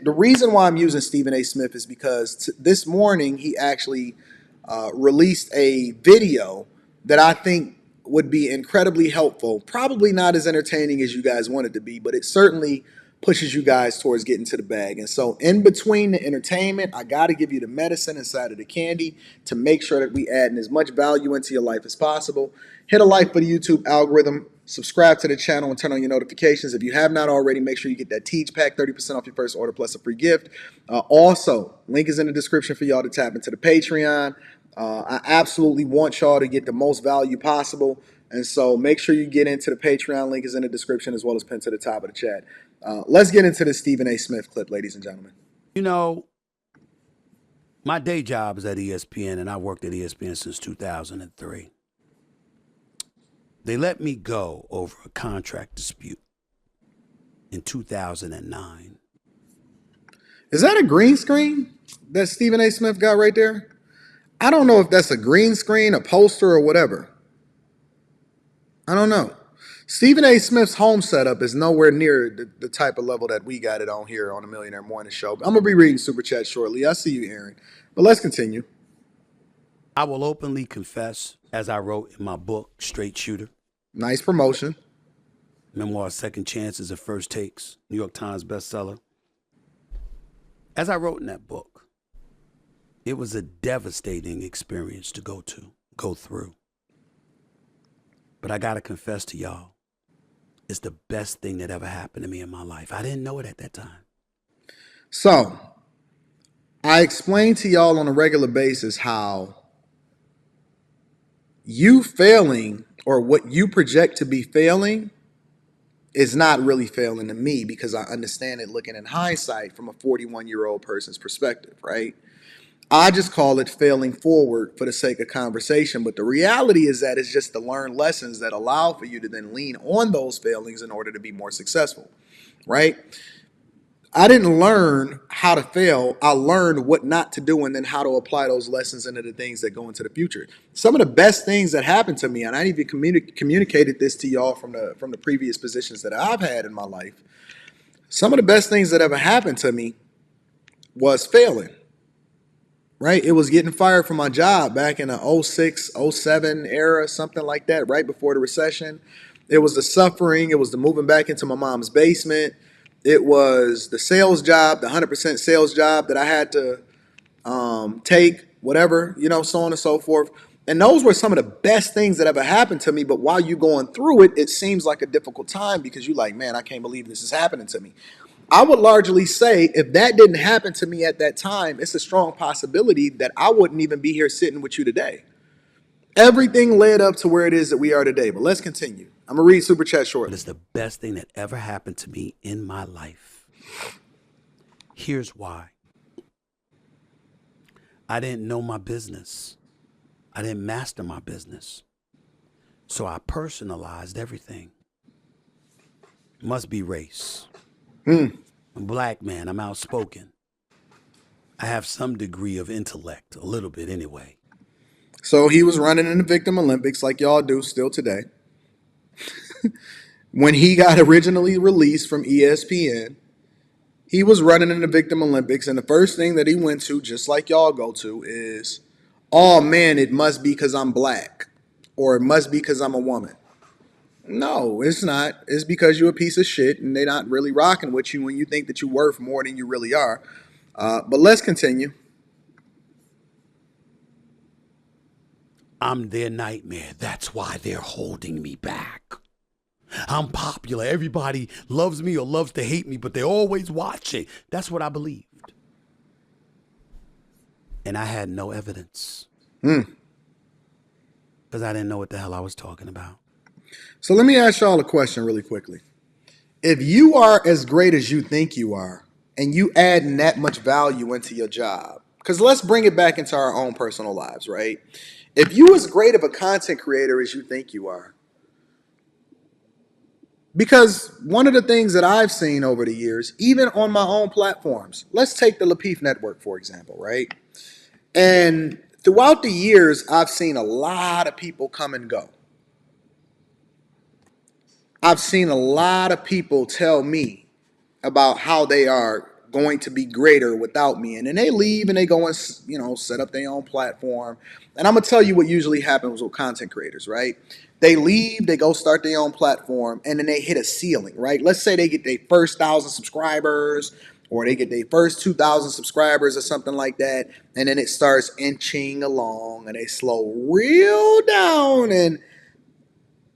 the reason why I'm using Stephen A. Smith is because this morning he actually released a video that I think would be incredibly helpful. Probably not as entertaining as you guys want it to be, but it certainly pushes you guys towards getting to the bag. And so in between the entertainment, I got to give you the medicine inside of the candy to make sure that we add as much value into your life as possible. Hit a like for the YouTube algorithm. Subscribe to the channel and turn on your notifications. If you have not already, make sure you get that Teach Pack, 30% off your first order plus a free gift. Also, link is in the description for y'all to tap into the Patreon. I absolutely want y'all to get the most value possible. And so make sure you get into the Patreon. Link is in the description as well as pinned to the top of the chat. Let's get into the Stephen A. Smith clip, ladies and gentlemen. You know, my day job is at ESPN, and I worked at ESPN since 2003. They let me go over a contract dispute in 2009. Is that a green screen that Stephen A. Smith got right there? I don't know if that's a green screen, a poster, or whatever. I don't know. Stephen A. Smith's home setup is nowhere near the type of level that we got it on here on the Millionaire Morning Show. I'm going to be reading Super Chat shortly. I see you, Aaron. But let's continue. I will openly confess, as I wrote in my book, Straight Shooter. Nice promotion. Memoir, Second Chances and First Takes, New York Times bestseller. As I wrote in that book, it was a devastating experience to go through. But I got to confess to y'all, it's the best thing that ever happened to me in my life. I didn't know it at that time. So, I explain to y'all on a regular basis how you failing or what you project to be failing is not really failing to me because I understand it looking in hindsight from a 41-year-old person's perspective, right? I just call it failing forward for the sake of conversation. But the reality is that it's just to learn lessons that allow for you to then lean on those failings in order to be more successful, right? I didn't learn how to fail. I learned what not to do and then how to apply those lessons into the things that go into the future. Some of the best things that happened to me, and I even communicated this to y'all from the previous positions that I've had in my life. Some of the best things that ever happened to me was failing. Right? It was getting fired from my job back in the 06, 07 era, something like that, right before the recession. It was the suffering. It was the moving back into my mom's basement. It was the sales job, the 100% sales job that I had to take, whatever, so on and so forth. And those were some of the best things that ever happened to me. But while you're going through it, it seems like a difficult time because you're like, man, I can't believe this is happening to me. I would largely say if that didn't happen to me at that time, it's a strong possibility that I wouldn't even be here sitting with you today. Everything led up to where it is that we are today. But let's continue. I'm going to read Super Chat shortly. It's the best thing that ever happened to me in my life. Here's why. I didn't know my business. I didn't master my business. So I personalized everything. Must be race. I'm a black man. I'm outspoken. I have some degree of intellect, a little bit anyway. So he was running in the Victim Olympics like y'all do still today. When he got originally released from ESPN, he was running in the Victim Olympics. And the first thing that he went to, just like y'all go to, is, oh man, it must be because I'm black or it must be because I'm a woman. No, it's not. It's because you're a piece of shit and they're not really rocking with you when you think that you're worth more than you really are. But let's continue. I'm their nightmare. That's why they're holding me back. I'm popular. Everybody loves me or loves to hate me, but they're always watching. That's what I believed. And I had no evidence. Because I didn't know what the hell I was talking about. So let me ask y'all a question really quickly. If you are as great as you think you are, and you add that much value into your job, because let's bring it back into our own personal lives, right? If you as great of a content creator as you think you are, because one of the things that I've seen over the years, even on my own platforms, let's take the Lapeef Network, for example, right? And throughout the years, I've seen a lot of people come and go. I've seen a lot of people tell me about how they are going to be greater without me. And then they leave and they go and, set up their own platform. And I'm going to tell you what usually happens with content creators, right? They leave, they go start their own platform, and then they hit a ceiling, right? Let's say they get their first 1,000 subscribers, or they get their first 2,000 subscribers or something like that. And then it starts inching along and they slow real down and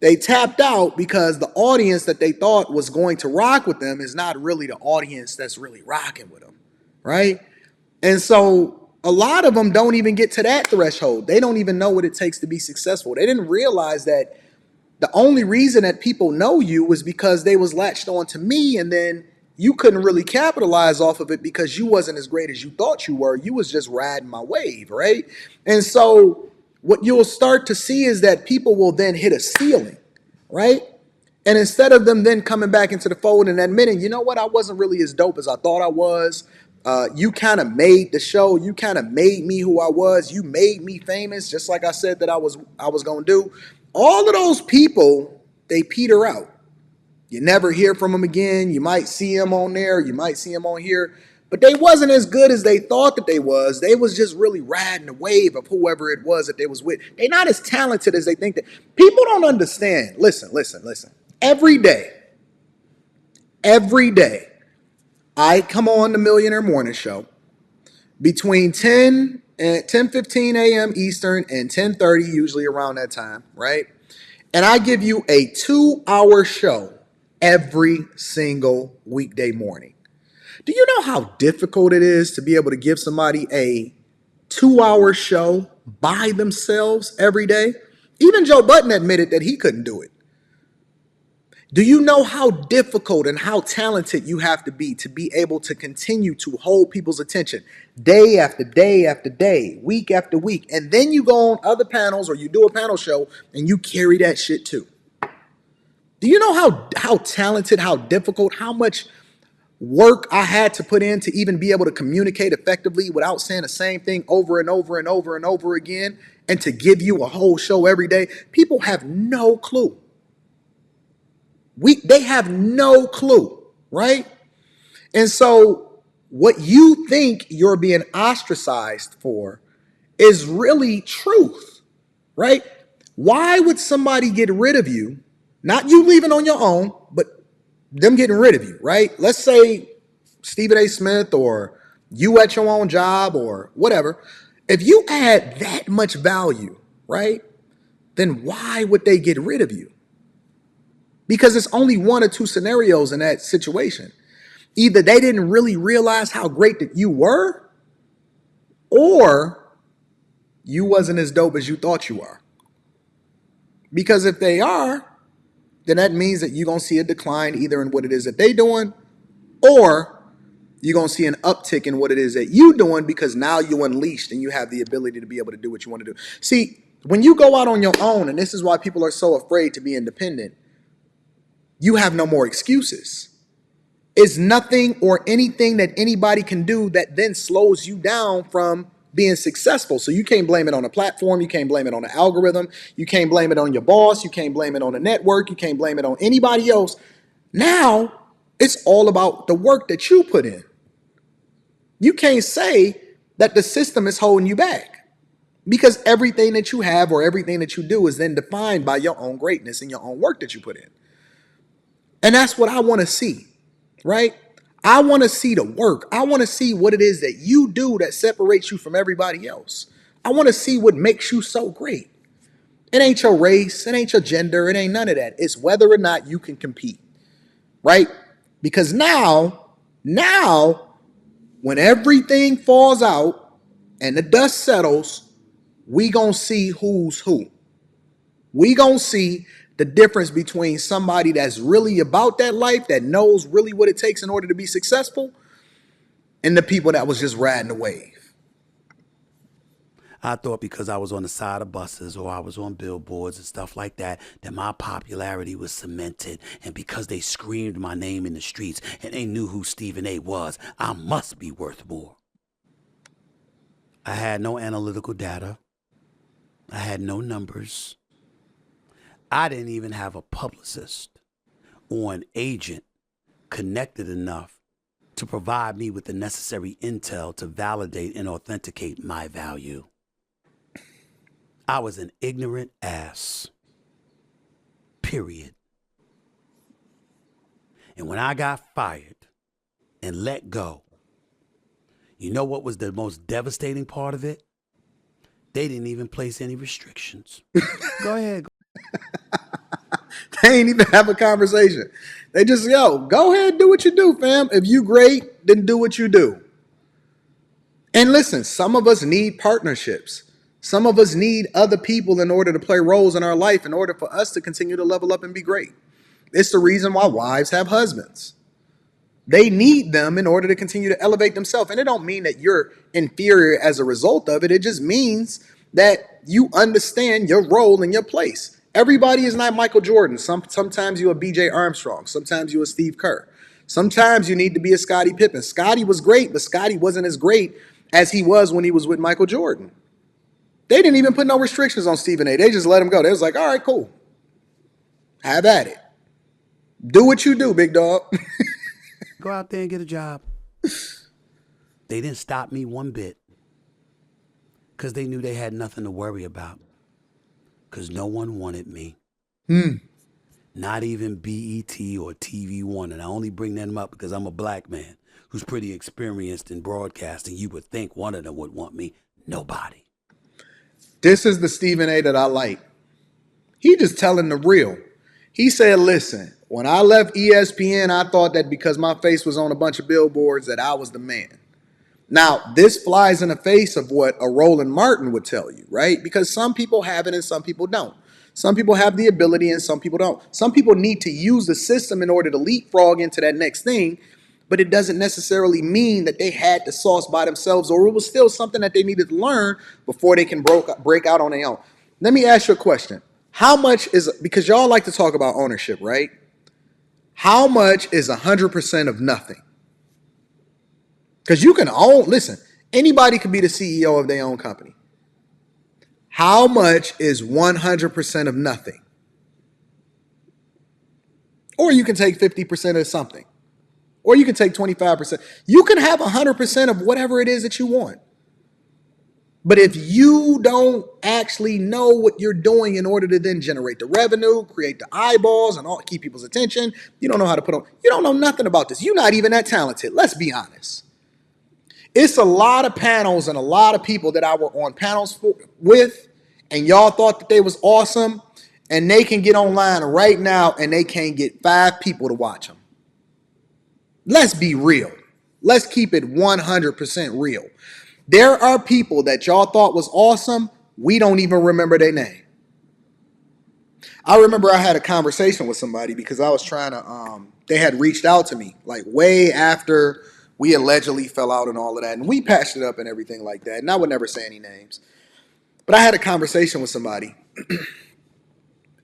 they tapped out because the audience that they thought was going to rock with them is not really the audience that's really rocking with them, right? And so a lot of them don't even get to that threshold. They don't even know what it takes to be successful. They didn't realize that the only reason that people know you was because they was latched on to me, and then you couldn't really capitalize off of it because you wasn't as great as you thought you were. You was just riding my wave, right? And so what you'll start to see is that people will then hit a ceiling, right? And instead of them then coming back into the fold and admitting, you know what, I wasn't really as dope as I thought I was. You kind of made the show. You kind of made me who I was. You made me famous, just like I said that I was going to do. All of those people, they peter out. You never hear from them again. You might see them on there. You might see them on here. But they wasn't as good as they thought that they was. They was just really riding the wave of whoever it was that they was with. They're not as talented as they think that. People don't understand. Listen. Every day, I come on the Millionaire Morning Show between 10 and 10:15 a.m. Eastern and 10:30, usually around that time, right? And I give you a 2-hour show every single weekday morning. Do you know how difficult it is to be able to give somebody a 2-hour show by themselves every day? Even Joe Budden admitted that he couldn't do it. Do you know how difficult and how talented you have to be able to continue to hold people's attention day after day after day, week after week, and then you go on other panels or you do a panel show and you carry that shit too? Do you know how talented, how difficult, how much work I had to put in to even be able to communicate effectively without saying the same thing over and over and over and over again, and to give you a whole show every day? People have no clue. They have no clue, right? And so what you think you're being ostracized for is really truth, right? Why would somebody get rid of you? Not you leaving on your own, but them getting rid of you, right? Let's say Stephen A. Smith or you at your own job or whatever. If you add that much value, right, then why would they get rid of you? Because it's only one or two scenarios in that situation. Either they didn't really realize how great that you were, or you wasn't as dope as you thought you were. Because if they are, then that means that you're going to see a decline either in what it is that they doing, or you're going to see an uptick in what it is that you doing, because now you unleashed and you have the ability to be able to do what you want to do. See, when you go out on your own, and this is why people are so afraid to be independent, you have no more excuses. It's nothing or anything that anybody can do that then slows you down from being successful. So you can't blame it on a platform. You can't blame it on the algorithm. You can't blame it on your boss. You can't blame it on the network. You can't blame it on anybody else. Now it's all about the work that you put in. You can't say that the system is holding you back, because everything that you have or everything that you do is then defined by your own greatness and your own work that you put in. And that's what I want to see, right? I want to see the work. I want to see what it is that you do that separates you from everybody else. I want to see what makes you so great. It ain't your race. It ain't your gender. It ain't none of that. It's whether or not you can compete, right? Because now, when everything falls out and the dust settles, we gonna see who's who. We gonna see the difference between somebody that's really about that life, that knows really what it takes in order to be successful, and the people that was just riding the wave. I thought because I was on the side of buses or I was on billboards and stuff like that, that my popularity was cemented. And because they screamed my name in the streets and they knew who Stephen A. was, I must be worth more. I had no analytical data. I had no numbers. I didn't even have a publicist or an agent connected enough to provide me with the necessary intel to validate and authenticate my value. I was an ignorant ass. Period. And when I got fired and let go, you know what was the most devastating part of it? They didn't even place any restrictions. Go ahead. They ain't even have a conversation. They just, yo, go ahead, do what you do, fam. If you great, then do what you do. And listen, some of us need partnerships. Some of us need other people in order to play roles in our life in order for us to continue to level up and be great. It's the reason why wives have husbands. They need them in order to continue to elevate themselves. And it don't mean that you're inferior as a result of it. It just means that you understand your role and your place. Everybody is not Michael Jordan. Sometimes you're a BJ Armstrong. Sometimes you're a Steve Kerr. Sometimes you need to be a Scottie Pippen. Scottie was great, but Scottie wasn't as great as he was when he was with Michael Jordan. They didn't even put no restrictions on Stephen A. They just let him go. They was like, all right, cool. Have at it. Do what you do, big dog. Go out there and get a job. They didn't stop me one bit because they knew they had nothing to worry about because no one wanted me. Not even BET or TV One. And I only bring them up because I'm a black man who's pretty experienced in broadcasting. You would think one of them would want me. Nobody. This is the Stephen A. that I like. He just telling the real. He said, listen, when I left ESPN, I thought that because my face was on a bunch of billboards that I was the man. Now, this flies in the face of what a Roland Martin would tell you, right? Because some people have it and some people don't. Some people have the ability and some people don't. Some people need to use the system in order to leapfrog into that next thing, but it doesn't necessarily mean that they had the sauce by themselves or it was still something that they needed to learn before they can break out on their own. Let me ask you a question. How much is, because y'all like to talk about ownership, right? How much is 100% of nothing? Because you can own, listen, anybody can be the CEO of their own company. How much is 100% of nothing? Or you can take 50% of something. Or you can take 25%. You can have 100% of whatever it is that you want. But if you don't actually know what you're doing in order to then generate the revenue, create the eyeballs, and all, keep people's attention, you don't know how to put on, you don't know nothing about this. You're not even that talented. Let's be honest. It's a lot of panels and a lot of people that I were on panels with, and y'all thought that they was awesome, and they can get online right now and they can't get 5 people to watch them. Let's be real. Let's keep it 100% real. There are people that y'all thought was awesome. We don't even remember their name. I remember I had a conversation with somebody because I was trying to, they had reached out to me like way after we allegedly fell out and all of that. And we patched it up and everything like that. And I would never say any names. But I had a conversation with somebody.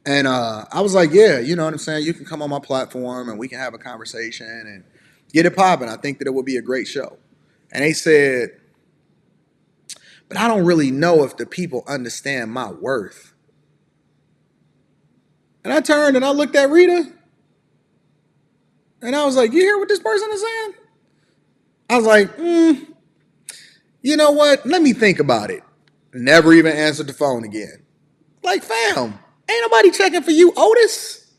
And I was like, yeah, you know what I'm saying? You can come on my platform and we can have a conversation and get it popping. I think that it would be a great show. And they said, but I don't really know if the people understand my worth. And I turned and I looked at Rita. And I was like, you hear what this person is saying? I was like, you know what? Let me think about it. Never even answered the phone again. Like, fam, ain't nobody checking for you, Otis.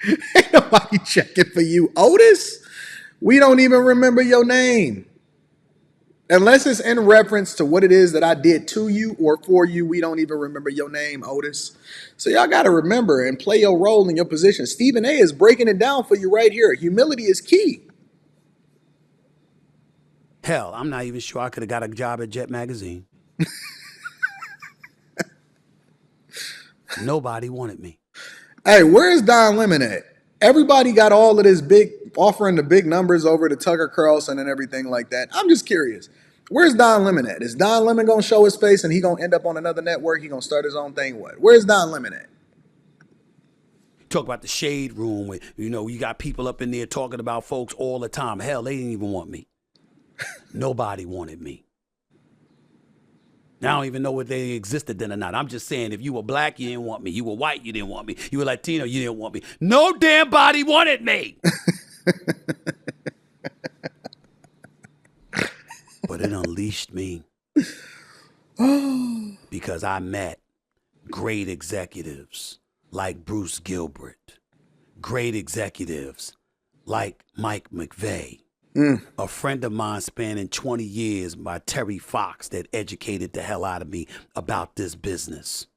Ain't nobody checking for you, Otis. We don't even remember your name. Unless it's in reference to what it is that I did to you or for you, we don't even remember your name, Otis. So y'all got to remember and play your role in your position. Stephen A. is breaking it down for you right here. Humility is key. Hell, I'm not even sure I could have got a job at Jet Magazine. Nobody wanted me. Hey, where's Don Lemon at? Everybody got all of this big, offering the big numbers over to Tucker Carlson and everything like that. I'm just curious. Where's Don Lemon at? Is Don Lemon going to show his face and he going to end up on another network? He going to start his own thing? What? Where's Don Lemon at? Talk about the shade room where, you know, you got people up in there talking about folks all the time. Hell, they didn't even want me. Nobody wanted me. I don't even know whether they existed then or not. I'm just saying, if you were black, you didn't want me. You were white, you didn't want me. You were Latino, you didn't want me. No damn body wanted me. but it unleashed me because I met great executives like Bruce Gilbert, great executives like Mike McVeigh, a friend of mine spanning 20 years by Terry Fox that educated the hell out of me about this business.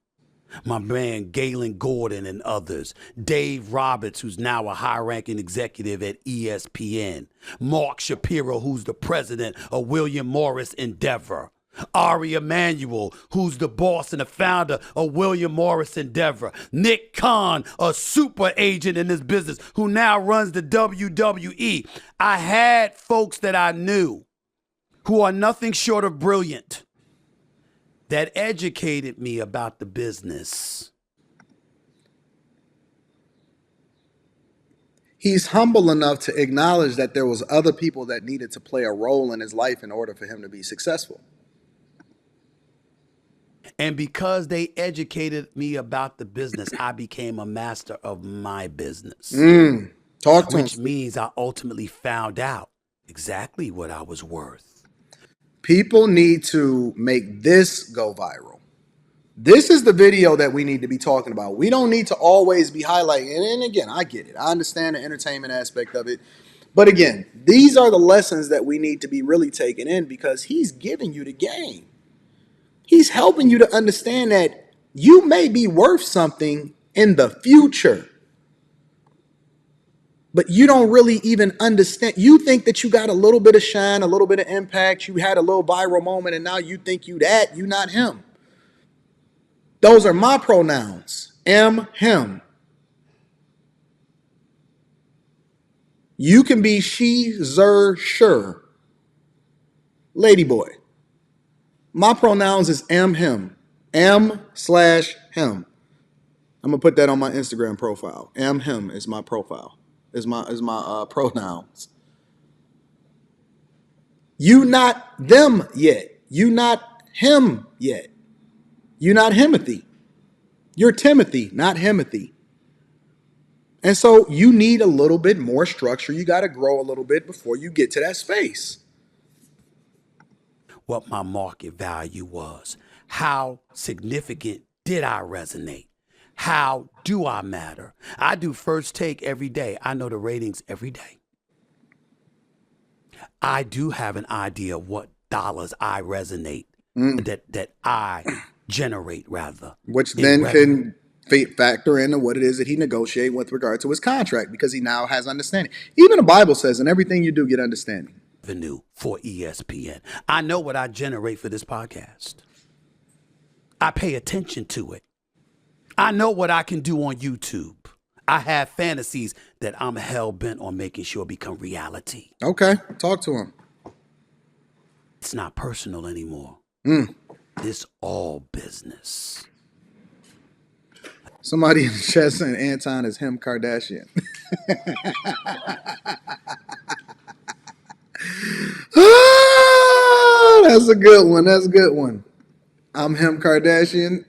My man Galen Gordon and others, Dave Roberts, who's now a high-ranking executive at ESPN, Mark Shapiro, who's the president of William Morris Endeavor, Ari Emanuel, who's the boss and the founder of William Morris Endeavor, Nick Khan, a super agent in this business who now runs the WWE. I had folks that I knew who are nothing short of brilliant that educated me about the business. He's humble enough to acknowledge that there was other people that needed to play a role in his life in order for him to be successful. And because they educated me about the business, I became a master of my business. Talk to which him. means I ultimately found out exactly what I was worth. People need to make this go viral. This is the video that we need to be talking about. We don't need to always be highlighting. And again, I get it. I understand the entertainment aspect of it. But again, these are the lessons that we need to be really taking in because he's giving you the game. He's helping you to understand that you may be worth something in the future. But you don't really even understand. You think that you got a little bit of shine, a little bit of impact. You had a little viral moment, and now you think you that. You not him. Those are my pronouns. Am, him. You can be she, zer, sure. Ladyboy. My pronouns is am, him. Am/him. I'm going to put that on my Instagram profile. Am, him is my profile. Is my pronouns. You not them yet. You not him yet. You not Himothy. You're Timothy, not Himothy. And so you need a little bit more structure. You got to grow a little bit before you get to that space. What my market value was. How significant did I resonate? How do I matter? I do First Take every day. I know the ratings every day. I do have an idea of what dollars I resonate, that I generate rather. Which then can factor into what it is that he negotiates with regard to his contract because he now has understanding. Even the Bible says, in everything you do, get understanding. Revenue for ESPN. I know what I generate for this podcast. I pay attention to it. I know what I can do on YouTube. I have fantasies that I'm hell-bent on making sure become reality. Okay, talk to him. It's not personal anymore. It's all business. Somebody in the chat saying Anton is him Kardashian. Oh, that's a good one. That's a good one. I'm him Kardashian.